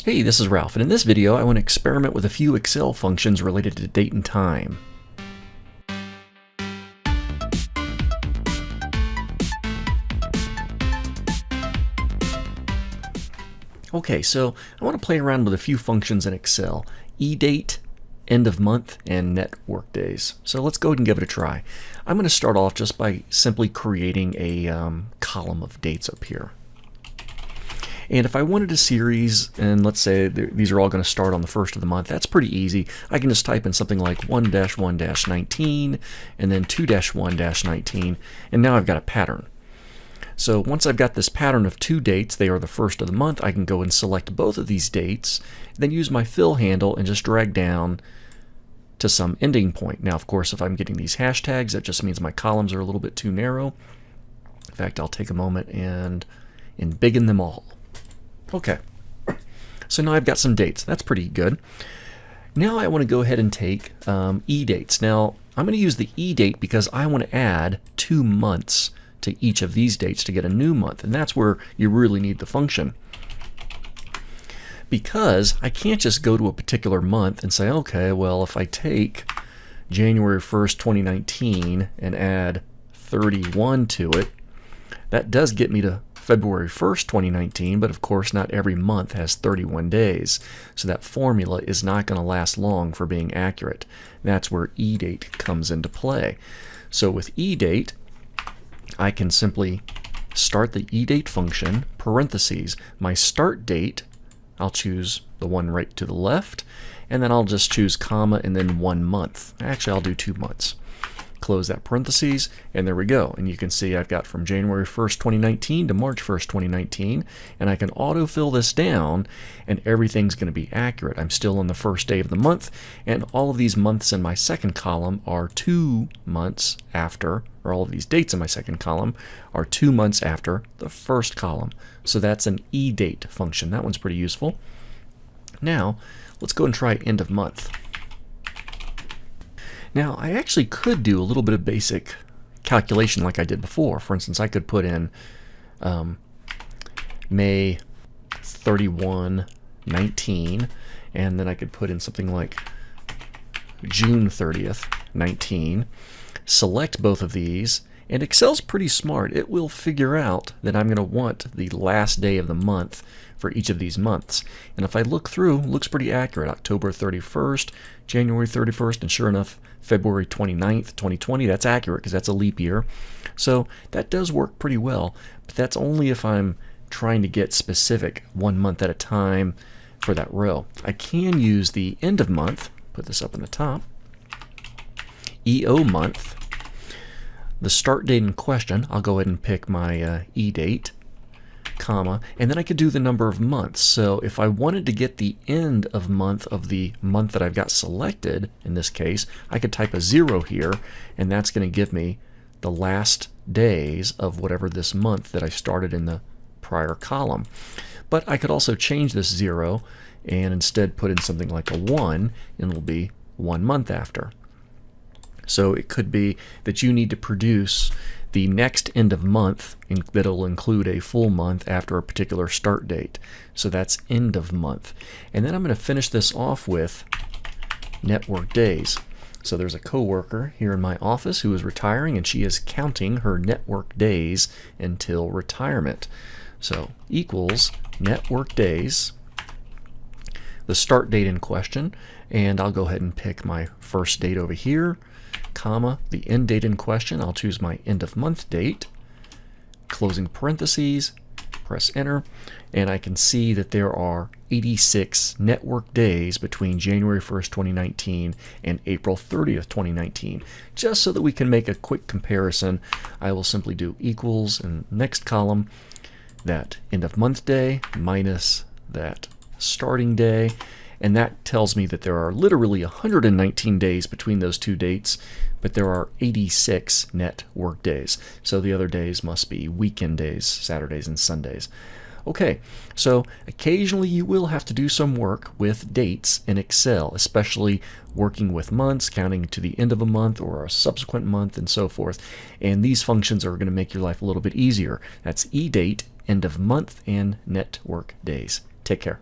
Hey, this is Ralph, and in this video I want to experiment with a few Excel functions related to date and time. Okay, so I want to play around with a few functions in Excel: Edate, end of month, and NETWORKDAYS. So let's go ahead and give it a try. I'm going to start off just by simply creating a column of dates up here. And if I wanted a series, and let's say these are all going to start on the first of the month, that's pretty easy. I can just type in something like 1-1-19 and then 2-1-19, and now I've got a pattern. So once I've got this pattern of two dates, they are the first of the month, I can go and select both of these dates, then use my fill handle and just drag down to some ending point. Now, of course, if I'm getting these hashtags, that just means my columns are a little bit too narrow. In fact, I'll take a moment and embiggen them all. Okay, so now I've got some dates. That's pretty good. Now I want to go ahead and take eDates. Now I'm going to use the eDate because I want to add 2 months to each of these dates to get a new month, and that's where you really need the function. Because I can't just go to a particular month and say, okay, well, if I take January 1st, 2019 and add 31 to it, that does get me to February 1st, 2019, but of course not every month has 31 days, so that formula is not going to last long for being accurate. That's where eDate comes into play. So with eDate, I can simply start the eDate function, parentheses, my start date, I'll choose the one right to the left, and then I'll just choose comma and then 1 month. Actually, I'll do 2 months. Close that parentheses, and there we go. And you can see I've got from January 1st, 2019 to March 1st, 2019, and I can autofill this down, and everything's going to be accurate. I'm still on the first day of the month, and all of these months in my second column are 2 months after, or all of these dates in my second column are 2 months after the first column. So that's an eDate function. That one's pretty useful. Now, let's go and try end of month. Now, I actually could do a little bit of basic calculation like I did before. For instance, I could put in May 31, 19, and then I could put in something like June 30th, 19, select both of these, and Excel's pretty smart. It will figure out that I'm going to want the last day of the month for each of these months. And if I look through, it looks pretty accurate. October 31st, January 31st, and sure enough, February 29th, 2020, that's accurate because that's a leap year. So that does work pretty well, but that's only if I'm trying to get specific 1 month at a time for that row. I can use the end of month, put this up in the top, EOMONTH. The start date in question, I'll go ahead and pick my eDate, comma, and then I could do the number of months. So if I wanted to get the end of month of the month that I've got selected, in this case, I could type a 0 here, and that's going to give me the last days of whatever this month that I started in the prior column. But I could also change this 0 and instead put in something like a 1, and it'll be 1 month after. So it could be that you need to produce the next end of month that'll include a full month after a particular start date. So that's end of month. And then I'm going to finish this off with NETWORKDAYS. So there's a coworker here in my office who is retiring, and she is counting her network days until retirement. So equals NETWORKDAYS, the start date in question, and I'll go ahead and pick my first date over here, comma, the end date in question, I'll choose my end of month date, closing parentheses, press enter, and I can see that there are 86 network days between January 1st, 2019 and April 30th, 2019. Just so that we can make a quick comparison, I will simply do equals in the next column, that end of month day minus that starting day, and that tells me that there are literally 119 days between those two dates, but there are 86 network days. So the other days must be weekend days, Saturdays and Sundays. Okay, so occasionally you will have to do some work with dates in Excel, especially working with months, counting to the end of a month or a subsequent month and so forth. And these functions are going to make your life a little bit easier. That's eDate, end of month, and NETWORKDAYS. Take care.